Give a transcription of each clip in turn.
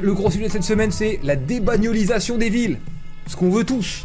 Le gros sujet de cette semaine, c'est la débagnolisation des villes. Ce qu'on veut tous.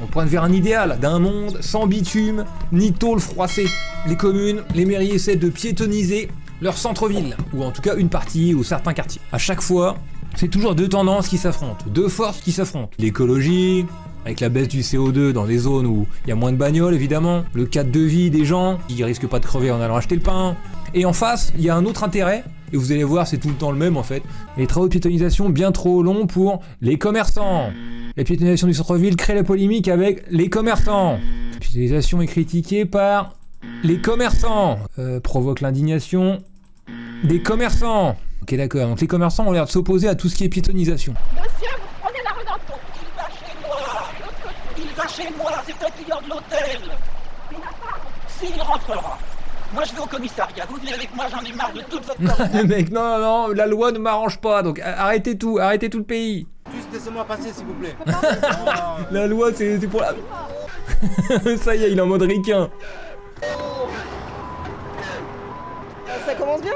On pointe vers un idéal d'un monde sans bitume ni tôle froissée. Les communes, les mairies essaient de piétoniser leur centre-ville, ou en tout cas une partie ou certains quartiers. À chaque fois, c'est toujours deux tendances qui s'affrontent, deux forces qui s'affrontent. L'écologie, avec la baisse du CO2 dans des zones où il y a moins de bagnoles évidemment, le cadre de vie des gens qui risquent pas de crever en allant acheter le pain. Et en face, il y a un autre intérêt, et vous allez voir, c'est tout le temps le même en fait. Les travaux de piétonisation bien trop longs pour les commerçants. La piétonisation du centre-ville crée la polémique avec les commerçants. La piétonisation est critiquée par les commerçants. Provoque l'indignation des commerçants. Ok d'accord, donc les commerçants ont l'air de s'opposer à tout ce qui est piétonisation. Monsieur, vous prenez la rue d'Anton. Il va chez moi, c'est un client de l'hôtel. Il n'a pas. S'il rentrera. Moi je vais au commissariat, vous venez avec moi, j'en ai marre de toute votre connerie. Mec, non, la loi ne m'arrange pas, donc arrêtez tout le pays. Juste laissez-moi passer s'il vous plaît. La loi c'est pour la... Ça y est, il est en mode ricain. Ça commence bien,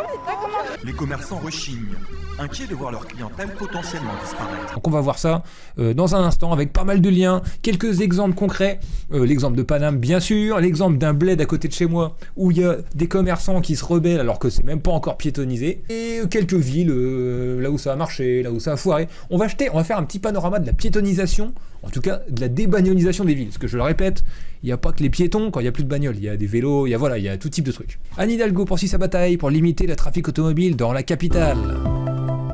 Les commerçants rechignent, inquiets de voir leur clientèle potentiellement disparaître. Donc on va voir ça dans un instant avec pas mal de liens, quelques exemples concrets, l'exemple de Paname bien sûr, l'exemple d'un bled à côté de chez moi où il y a des commerçants qui se rebellent alors que c'est même pas encore piétonisé, et quelques villes là où ça a marché, là où ça a foiré. On va faire un petit panorama de la piétonisation, en tout cas de la débagnolisation des villes, parce que je le répète, il n'y a pas que les piétons quand il n'y a plus de bagnoles, il y a des vélos, il y a tout type de trucs. Anne Hidalgo poursuit sa bataille pour limiter le trafic automobile dans la capitale.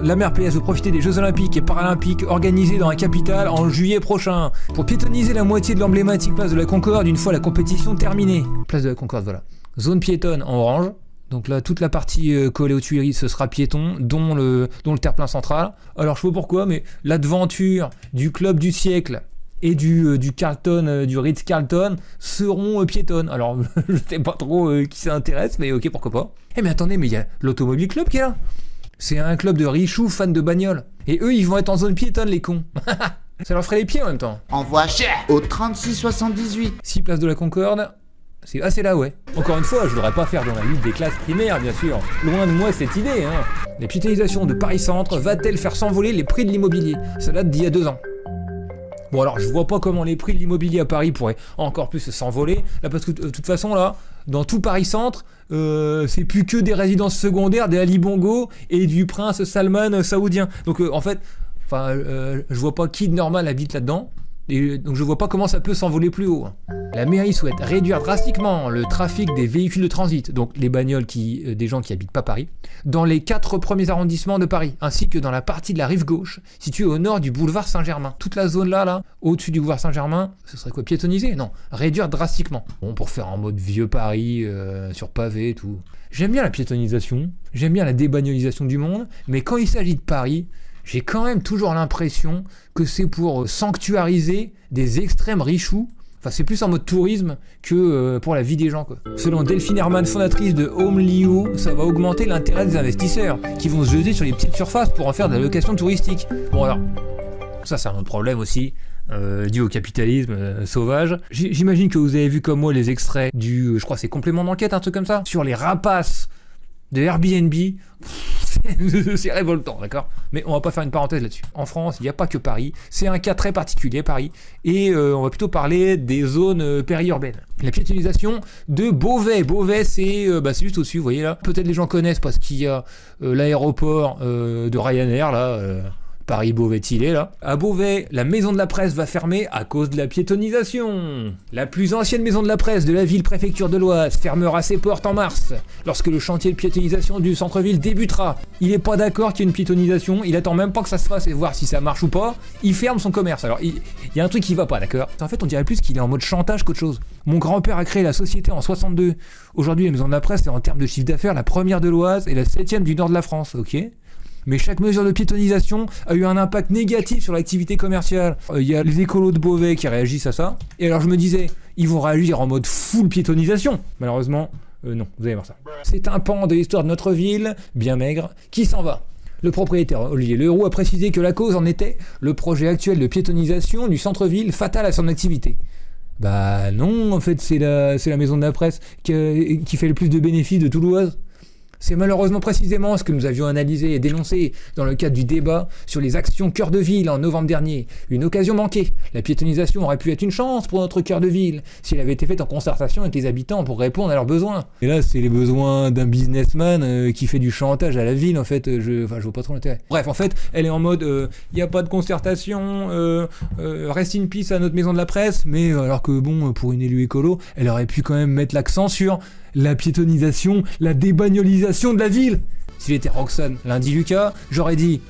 La maire PS veut profiter des Jeux Olympiques et Paralympiques organisés dans la capitale en juillet prochain pour piétoniser la moitié de l'emblématique place de la Concorde une fois la compétition terminée. Place de la Concorde, voilà. Zone piétonne en orange. Donc là, toute la partie collée aux Tuileries, ce sera piéton, dont le terre-plein central. Alors je sais pas pourquoi, mais l'aventure du club du siècle et du Carlton, du Ritz-Carlton seront piétonnes. Alors je sais pas trop qui ça intéresse, mais ok, pourquoi pas. Eh mais attendez, mais il y a l'Automobile Club qui est là. C'est un club de richoux fans de bagnole. Et eux, ils vont être en zone piétonne, les cons. Ça leur ferait les pieds en même temps. Envoie cher au 3678. 6 place de la Concorde. C'est là, ouais. Encore une fois, je voudrais pas faire dans la lutte des classes primaires, bien sûr. Loin de moi cette idée, hein. La piétonisation de Paris-Centre va-t-elle faire s'envoler les prix de l'immobilier? Ça date d'il y a 2 ans. Bon alors, je vois pas comment les prix de l'immobilier à Paris pourraient encore plus s'envoler. Là, parce que de toute façon, là, dans tout Paris-Centre, c'est plus que des résidences secondaires, des Ali Bongo et du prince Salman saoudien. Donc en fait, je vois pas qui de normal habite là-dedans. Et donc je vois pas comment ça peut s'envoler plus haut. La mairie souhaite réduire drastiquement le trafic des véhicules de transit, donc les bagnoles des gens qui habitent pas Paris, dans les 4 premiers arrondissements de Paris, ainsi que dans la partie de la rive gauche, située au nord du boulevard Saint-Germain. Toute la zone là, au-dessus du boulevard Saint-Germain, ce serait quoi, piétoniser? Non, réduire drastiquement. Bon, pour faire en mode vieux Paris, sur pavé et tout. J'aime bien la piétonisation, j'aime bien la débagnolisation du monde, mais quand il s'agit de Paris, j'ai quand même toujours l'impression que c'est pour sanctuariser des extrêmes richoux. Enfin, c'est plus en mode tourisme que pour la vie des gens, quoi. Selon Delphine Herman, fondatrice de Homely.io, ça va augmenter l'intérêt des investisseurs qui vont se jeter sur les petites surfaces pour en faire de la location touristique. Bon alors, ça c'est un autre problème aussi, dû au capitalisme sauvage. J'imagine que vous avez vu comme moi les extraits je crois que c'est complément d'enquête, un truc comme ça, sur les rapaces de Airbnb. C'est révoltant, d'accord? Mais on va pas faire une parenthèse là-dessus. En France, il n'y a pas que Paris. C'est un cas très particulier, Paris. Et on va plutôt parler des zones périurbaines. La piétonisation de Beauvais. Beauvais, c'est juste au-dessus, vous voyez là. Peut-être les gens connaissent parce qu'il y a l'aéroport de Ryanair, là. Paris-Beauvais-Tillé, là. À Beauvais, la maison de la presse va fermer à cause de la piétonisation. La plus ancienne maison de la presse de la ville-préfecture de l'Oise fermera ses portes en mars, lorsque le chantier de piétonisation du centre-ville débutera. Il est pas d'accord qu'il y ait une piétonisation, il attend même pas que ça se fasse et voir si ça marche ou pas. Il ferme son commerce. Alors, il y a un truc qui va pas, d'accord? En fait, on dirait plus qu'il est en mode chantage qu'autre chose. Mon grand-père a créé la société en 62. Aujourd'hui, la maison de la presse est en termes de chiffre d'affaires la première de l'Oise et la 7e du nord de la France, ok? Mais chaque mesure de piétonisation a eu un impact négatif sur l'activité commerciale. Il y a les écolos de Beauvais qui réagissent à ça. Et alors je me disais, ils vont réagir en mode full piétonisation. Malheureusement, non, vous allez voir ça. C'est un pan de l'histoire de notre ville, bien maigre, qui s'en va. Le propriétaire Olivier Leroux a précisé que la cause en était le projet actuel de piétonisation du centre-ville fatal à son activité. Bah non, en fait c'est la maison de la presse qui fait le plus de bénéfices de tout l'Oise. C'est malheureusement précisément ce que nous avions analysé et dénoncé dans le cadre du débat sur les actions cœur de ville en novembre dernier. Une occasion manquée. La piétonisation aurait pu être une chance pour notre cœur de ville si elle avait été faite en concertation avec les habitants pour répondre à leurs besoins. Et là, c'est les besoins d'un businessman qui fait du chantage à la ville, en fait. Je vois pas trop l'intérêt. Bref, en fait, elle est en mode y a pas de concertation, rest in peace à notre maison de la presse, mais alors que bon, pour une élue écolo, elle aurait pu quand même mettre l'accent sur la piétonisation, la débagnolisation de la ville. Si j'étais Roxane lundi Lucas, j'aurais dit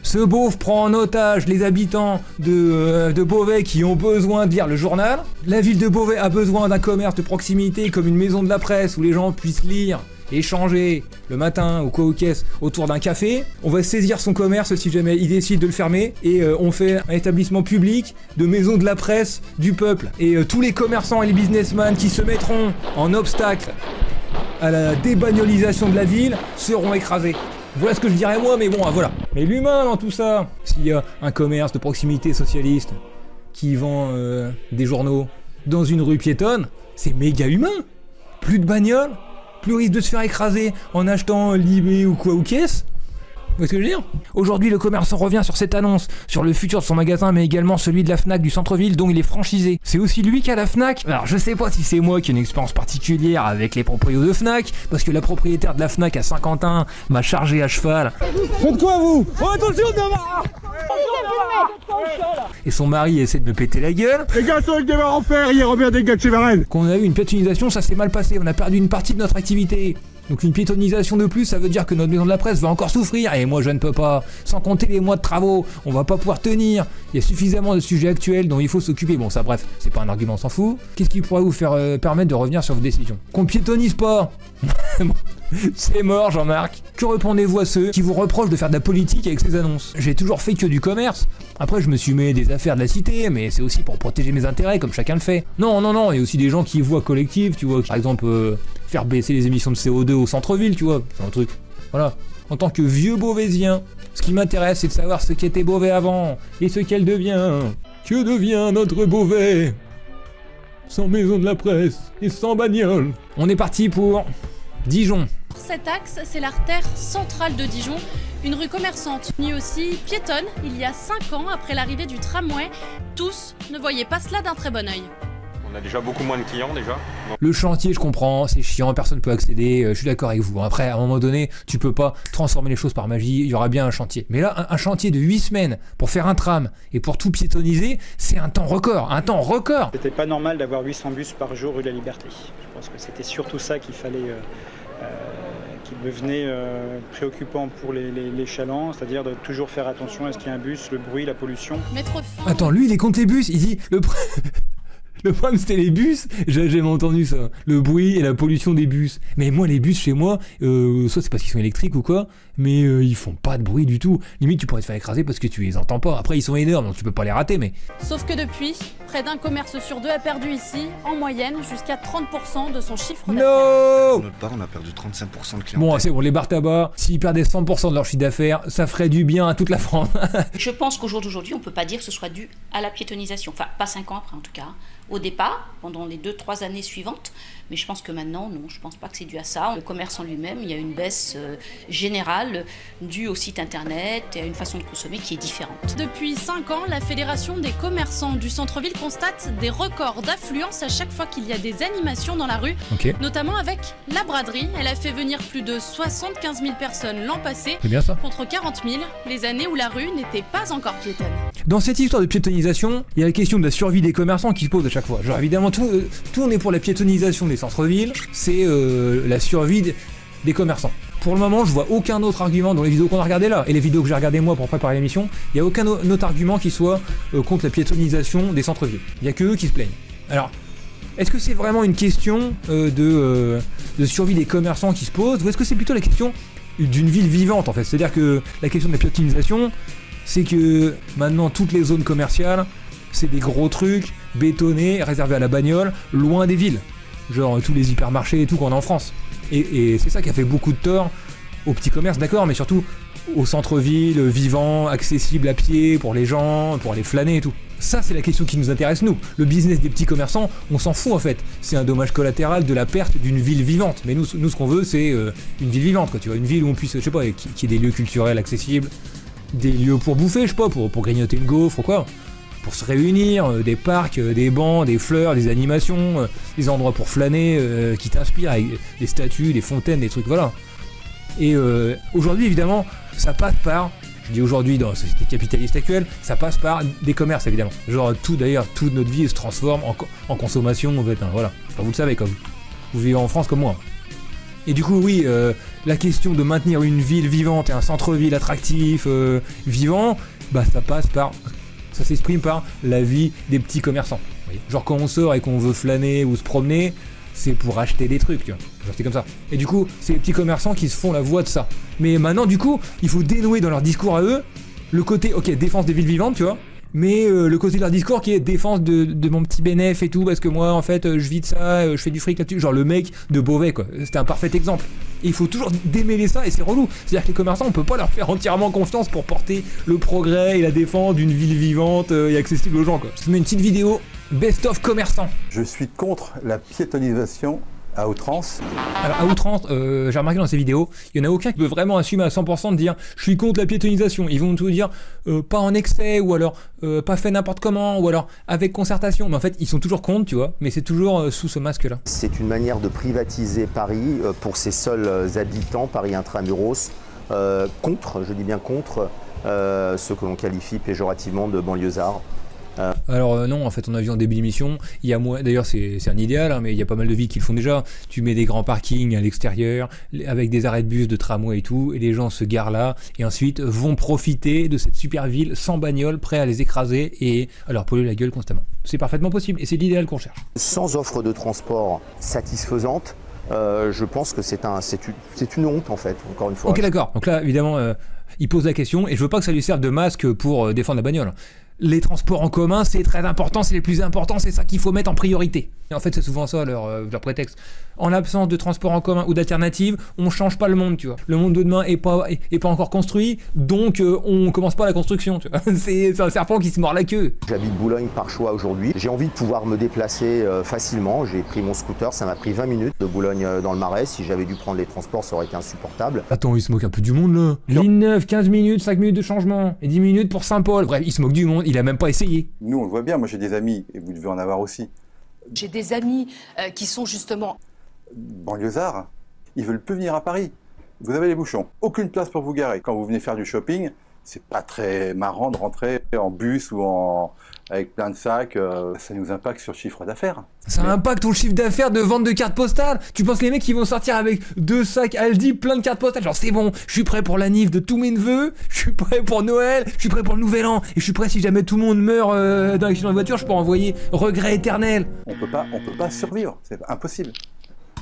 ce beauf prend en otage les habitants de Beauvais qui ont besoin de lire le journal. La ville de Beauvais a besoin d'un commerce de proximité comme une maison de la presse où les gens puissent lire, échanger le matin ou quoi aux caisses autour d'un café. On va saisir son commerce si jamais il décide de le fermer et on fait un établissement public de maison de la presse du peuple. Et tous les commerçants et les businessmen qui se mettront en obstacle à la débagnolisation de la ville seront écrasés. Voilà ce que je dirais moi, mais bon, voilà. Mais l'humain dans tout ça, s'il y a un commerce de proximité socialiste qui vend des journaux dans une rue piétonne, c'est méga humain. Plus de bagnoles, plus risque de se faire écraser en achetant Libé ou quoi ou caisse. Vous voyez ce que je veux dire ? Aujourd'hui, le commerçant revient sur cette annonce, sur le futur de son magasin, mais également celui de la Fnac du centre-ville dont il est franchisé. C'est aussi lui qui a la Fnac. Alors je sais pas si c'est moi qui ai une expérience particulière avec les propriétaires de Fnac, parce que la propriétaire de la Fnac à Saint-Quentin m'a chargé à cheval. Faites quoi vous ? Oh attention, et son mari essaie de me péter la gueule. Les gars sont avec des barres en fer, hier revient des gars de chez Varenne. Quand on a eu une piétonisation, ça s'est mal passé, on a perdu une partie de notre activité. Donc une piétonisation de plus, ça veut dire que notre maison de la presse va encore souffrir. Et moi je ne peux pas, sans compter les mois de travaux, on va pas pouvoir tenir. Il y a suffisamment de sujets actuels dont il faut s'occuper. Bon ça bref, c'est pas un argument, on s'en fout. Qu'est-ce qui pourrait vous faire permettre de revenir sur vos décisions ? Qu'on piétonise pas. C'est mort Jean-Marc. Que répondez-vous à ceux qui vous reprochent de faire de la politique avec ces annonces ? J'ai toujours fait que du commerce. Après je me suis mis des affaires de la cité, mais c'est aussi pour protéger mes intérêts comme chacun le fait. Non, il y a aussi des gens qui voient collectif, tu vois, par exemple faire baisser les émissions de CO2 au centre-ville, tu vois, c'est un truc. Voilà. En tant que vieux Beauvaisien, ce qui m'intéresse c'est de savoir ce qu'était Beauvais avant et ce qu'elle devient. Que devient notre Beauvais ? Sans maison de la presse et sans bagnole. On est parti pour Dijon. Cet axe, c'est l'artère centrale de Dijon, une rue commerçante, mais aussi piétonne, il y a 5 ans après l'arrivée du tramway. Tous ne voyaient pas cela d'un très bon œil. On a déjà beaucoup moins de clients déjà. Le chantier, je comprends, c'est chiant, personne ne peut accéder, je suis d'accord avec vous. Après, à un moment donné, tu peux pas transformer les choses par magie, il y aura bien un chantier. Mais là, un chantier de 8 semaines pour faire un tram et pour tout piétoniser, c'est un temps record, C'était pas normal d'avoir 800 bus par jour rue de la Liberté. Je pense que c'était surtout ça qu'il fallait... qui devenait préoccupant pour les chalands, c'est-à-dire de toujours faire attention à ce qu'il y a un bus, le bruit, la pollution. Attends, lui il est contre les bus, il dit le problème c'était les bus, j'ai jamais entendu ça, le bruit et la pollution des bus. Mais moi les bus chez moi, soit c'est parce qu'ils sont électriques ou quoi, mais ils font pas de bruit du tout. Limite tu pourrais te faire écraser parce que tu les entends pas. Après ils sont énormes donc tu peux pas les rater mais... Sauf que depuis, près d'un commerce sur 2 a perdu ici, en moyenne, jusqu'à 30% de son chiffre d'affaires. Non. Pour notre part on a perdu 35% de clients. Bon c'est bon, les bars tabac, s'ils perdaient 100% de leur chiffre d'affaires, ça ferait du bien à toute la France. Je pense qu'au jour d'aujourd'hui, on peut pas dire que ce soit dû à la piétonisation. Enfin, pas 5 ans après en tout cas. Au départ, pendant les 2-3 années suivantes, mais je pense que maintenant, non, je pense pas que c'est dû à ça. Le commerce en lui-même, il y a une baisse générale due au site internet et à une façon de consommer qui est différente. Depuis 5 ans, la Fédération des commerçants du centre-ville constate des records d'affluence à chaque fois qu'il y a des animations dans la rue, notamment avec la braderie. Elle a fait venir plus de 75 000 personnes l'an passé, contre 40 000 les années où la rue n'était pas encore piétonne. Dans cette histoire de piétonisation, il y a la question de la survie des commerçants qui se pose à chaque fois. Genre évidemment, tout on est pour la piétonisation des centres-villes, c'est la survie des commerçants. Pour le moment, je vois aucun autre argument dans les vidéos qu'on a regardées là, et les vidéos que j'ai regardées moi pour préparer l'émission, il n'y a aucun autre argument qui soit contre la piétonisation des centres-villes. Il n'y a que eux qui se plaignent. Alors, est-ce que c'est vraiment une question de survie des commerçants qui se pose, ou est-ce que c'est plutôt la question d'une ville vivante en fait? C'est-à-dire que la question de la piétonisation, c'est que maintenant toutes les zones commerciales, c'est des gros trucs bétonnés, réservés à la bagnole, loin des villes. Genre tous les hypermarchés et tout qu'on a en France. Et c'est ça qui a fait beaucoup de tort aux petits commerces, d'accord, mais surtout au centre-ville, vivant, accessible à pied pour les gens, pour aller flâner et tout. Ça, c'est la question qui nous intéresse, nous. Le business des petits commerçants, on s'en fout en fait. C'est un dommage collatéral de la perte d'une ville vivante. Mais nous ce qu'on veut, c'est une ville vivante, quoi, tu vois. Une ville où on puisse, je sais pas, qui ait des lieux culturels accessibles, des lieux pour bouffer, je sais pas, pour grignoter une gaufre ou quoi. Pour se réunir, des parcs, des bancs, des fleurs, des animations, des endroits pour flâner qui t'inspirent, avec des statues, des fontaines, des trucs, voilà. Et aujourd'hui, évidemment, ça passe par... Je dis aujourd'hui dans la société capitaliste actuelle, ça passe par des commerces évidemment. Genre toute notre vie se transforme en consommation en fait, hein, voilà. Enfin, vous le savez, comme vous vivez en France comme moi. Et du coup oui, la question de maintenir une ville vivante et un centre-ville attractif, vivant, bah ça s'exprime par la vie des petits commerçants. Vous voyez. Genre quand on sort et qu'on veut flâner ou se promener, c'est pour acheter des trucs, tu vois. Genre c'est comme ça. Et du coup, c'est les petits commerçants qui se font la voix de ça. Mais maintenant, du coup, il faut dénouer dans leur discours à eux le côté, ok, défense des villes vivantes, tu vois, mais le côté de leur discours qui est défense de mon petit bénéf et tout, parce que moi, en fait, je vis de ça, je fais du fric là-dessus. Genre le mec de Beauvais, quoi. C'était un parfait exemple. Et il faut toujours démêler ça, et c'est relou. C'est-à-dire que les commerçants, on peut pas leur faire entièrement confiance pour porter le progrès et la défense d'une ville vivante et accessible aux gens, quoi. Je te mets une petite vidéo, best of commerçants. Je suis contre la piétonisation à outrance. Alors à outrance, j'ai remarqué dans ces vidéos, il n'y en a aucun qui peut vraiment assumer à 100% de dire je suis contre la piétonisation. Ils vont tout dire pas en excès, ou alors pas fait n'importe comment, ou alors avec concertation. Mais en fait, ils sont toujours contre, tu vois, mais c'est toujours sous ce masque-là. C'est une manière de privatiser Paris pour ses seuls habitants, Paris intramuros, contre, je dis bien contre, ce que l'on qualifie péjorativement de banlieusards. Alors non, en fait on a vu en début d'émission, il y a d'ailleurs c'est un idéal, hein, mais il y a pas mal de villes qui le font déjà. Tu mets des grands parkings à l'extérieur, avec des arrêts de bus, de tramway et tout, et les gens se garent là, et ensuite vont profiter de cette super ville sans bagnole, prêts à les écraser et à leur polluer la gueule constamment. C'est parfaitement possible, et c'est l'idéal qu'on cherche. Sans offre de transport satisfaisante, je pense que c'est une honte en fait, encore une fois. Ok d'accord, donc là évidemment il pose la question, et je veux pas que ça lui serve de masque pour défendre la bagnole. Les transports en commun, c'est très important, c'est les plus importants, c'est ça qu'il faut mettre en priorité. Et en fait, c'est souvent ça leur prétexte. En l'absence de transport en commun ou d'alternative, on change pas le monde, tu vois. Le monde de demain est pas encore construit, donc on commence pas la construction, tu vois. C'est un serpent qui se mord la queue. J'habite Boulogne par choix aujourd'hui. J'ai envie de pouvoir me déplacer facilement. J'ai pris mon scooter, ça m'a pris 20 minutes de Boulogne dans le Marais. Si j'avais dû prendre les transports, ça aurait été insupportable. Attends, il se moque un peu du monde là. Ligne 9, 15 minutes, 5 minutes de changement, et 10 minutes pour Saint-Paul. Bref, il se moque du monde. Il a même pas essayé. Nous, on le voit bien, moi j'ai des amis, et vous devez en avoir aussi. J'ai des amis qui sont justement... banlieusards, ils veulent plus venir à Paris. Vous avez les bouchons, aucune place pour vous garer. Quand vous venez faire du shopping, c'est pas très marrant de rentrer en bus ou avec plein de sacs, ça nous impacte sur le chiffre d'affaires. Ça impacte ton chiffre d'affaires de vente de cartes postales. Tu penses que les mecs qui vont sortir avec 2 sacs Aldi plein de cartes postales, genre c'est bon, je suis prêt pour la nif de tous mes neveux, je suis prêt pour Noël, je suis prêt pour le nouvel an, et je suis prêt si jamais tout le monde meurt d'un accident de voiture, je peux envoyer regret éternel. On peut pas survivre, c'est impossible.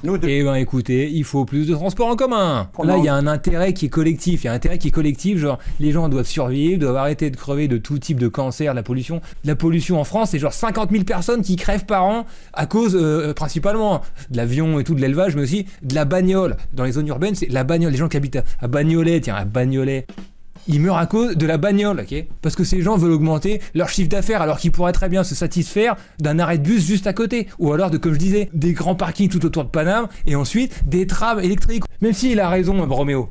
Eh ben écoutez, il faut plus de transport en commun. Là, il y a un intérêt qui est collectif. Il y a un intérêt qui est collectif, genre les gens doivent survivre, doivent arrêter de crever de tout type de cancer, de la pollution. La pollution en France, c'est genre 50 000 personnes qui crèvent par an à cause principalement de l'avion et tout, de l'élevage, mais aussi de la bagnole. Dans les zones urbaines, c'est la bagnole. Les gens qui habitent à Bagnolet, tiens, à Bagnolet, ils meurent à cause de la bagnole, ok? Parce que ces gens veulent augmenter leur chiffre d'affaires alors qu'ils pourraient très bien se satisfaire d'un arrêt de bus juste à côté. Ou alors de, comme je disais, des grands parkings tout autour de Paname et ensuite des trams électriques. Même s'il a raison, Roméo.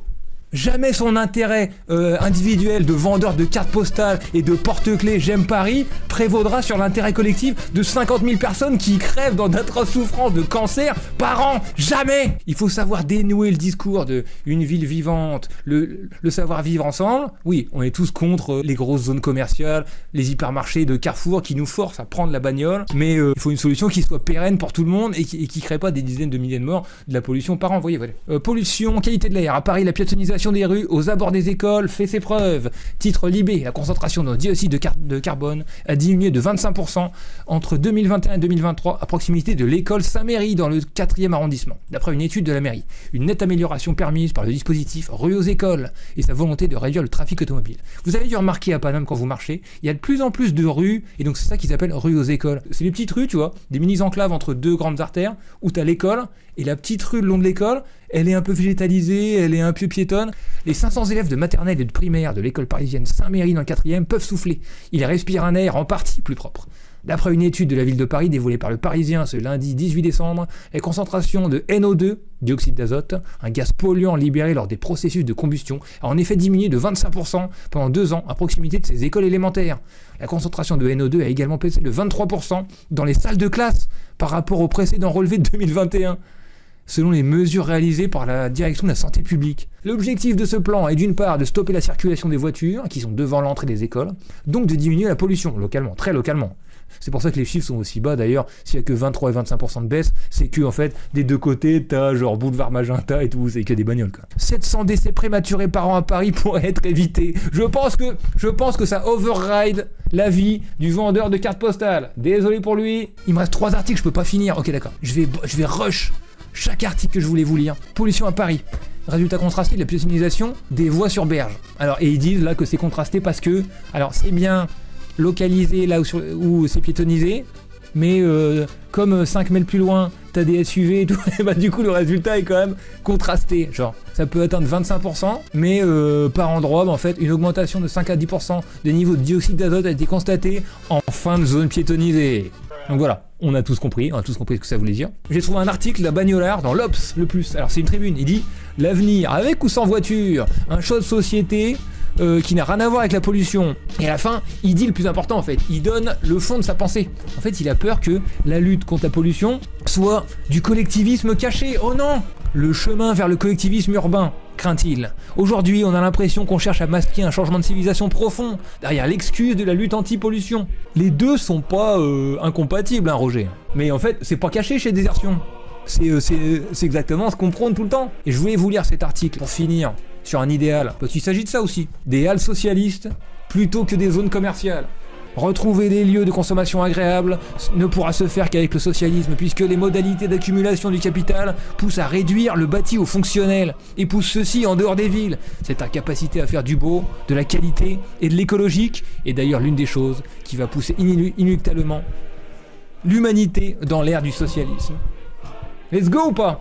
Jamais son intérêt individuel de vendeur de cartes postales et de porte-clés J'aime Paris prévaudra sur l'intérêt collectif de 50 000 personnes qui crèvent dans d'atroces souffrances de cancer par an. Jamais. Il faut savoir dénouer le discours de une ville vivante, le savoir vivre ensemble. Oui, on est tous contre les grosses zones commerciales, les hypermarchés de Carrefour qui nous forcent à prendre la bagnole, mais il faut une solution qui soit pérenne pour tout le monde et qui crée pas des dizaines de milliers de morts de la pollution par an. Vous voyez, voilà. Pollution, qualité de l'air. À Paris, la piétonisation des rues aux abords des écoles fait ses preuves. Titre Libé, la concentration de dioxyde de carbone a diminué de 25% entre 2021 et 2023 à proximité de l'école Saint-Méry dans le 4e arrondissement. D'après une étude de la mairie, une nette amélioration permise par le dispositif Rue aux écoles et sa volonté de réduire le trafic automobile. Vous avez dû remarquer à Paname quand vous marchez, il y a de plus en plus de rues et donc c'est ça qu'ils appellent rue aux écoles. C'est les petites rues, tu vois, des mini-enclaves entre deux grandes artères où tu as l'école et la petite rue le long de l'école, elle est un peu végétalisée, elle est un peu piétonne. Les 500 élèves de maternelle et de primaire de l'école parisienne Saint-Méry dans le 4e peuvent souffler. Ils respirent un air en partie plus propre. D'après une étude de la ville de Paris dévoilée par le Parisien ce lundi 18 décembre, les concentrations de NO2, dioxyde d'azote, un gaz polluant libéré lors des processus de combustion, a en effet diminué de 25% pendant 2 ans à proximité de ces écoles élémentaires. La concentration de NO2 a également baissé de 23% dans les salles de classe par rapport au précédent relevé de 2021. Selon les mesures réalisées par la direction de la santé publique. L'objectif de ce plan est d'une part de stopper la circulation des voitures qui sont devant l'entrée des écoles, donc de diminuer la pollution localement, très localement. C'est pour ça que les chiffres sont aussi bas d'ailleurs, s'il n'y a que 23 et 25% de baisse, c'est que en fait des deux côtés t'as genre boulevard Magenta et tout, c'est que des bagnoles quoi. 700 décès prématurés par an à Paris pourraient être évités. Je pense que ça override la vie du vendeur de cartes postales. Désolé pour lui. Il me reste 3 articles, je peux pas finir. Ok d'accord, je vais rush chaque article que je voulais vous lire. Pollution à Paris. Résultat contrasté de la piétonisation des voies sur berge. Alors, et ils disent là que c'est contrasté parce que, alors c'est bien localisé là où c'est piétonisé, mais comme 5 mètres plus loin, t'as des SUV et tout, et bah du coup le résultat est quand même contrasté. Genre, ça peut atteindre 25%, mais par endroit, bah, en fait, une augmentation de 5 à 10% des niveaux de dioxyde d'azote a été constatée en fin de zone piétonisée. Donc voilà, on a tous compris ce que ça voulait dire. J'ai trouvé un article d'un bagnolard dans l'Obs, le plus. Alors c'est une tribune, il dit « L'avenir, avec ou sans voiture, un choix de société qui n'a rien à voir avec la pollution. » Et à la fin, il dit le plus important en fait, il donne le fond de sa pensée. En fait, il a peur que la lutte contre la pollution soit du collectivisme caché. Oh non! Le chemin vers le collectivisme urbain, craint-il. Aujourd'hui, on a l'impression qu'on cherche à masquer un changement de civilisation profond derrière l'excuse de la lutte anti-pollution. Les deux sont pas incompatibles, hein, Roger. Mais en fait, c'est pas caché chez Désertion. C'est exactement ce qu'on prône tout le temps. Et je voulais vous lire cet article pour finir sur un idéal, parce qu'il s'agit de ça aussi. Des halles socialistes plutôt que des zones commerciales. Retrouver des lieux de consommation agréables ne pourra se faire qu'avec le socialisme, puisque les modalités d'accumulation du capital poussent à réduire le bâti au fonctionnel et poussent ceci en dehors des villes. Cette incapacité à faire du beau, de la qualité et de l'écologique est d'ailleurs l'une des choses qui va pousser inéluctablement l'humanité dans l'ère du socialisme. Let's go ou pas ?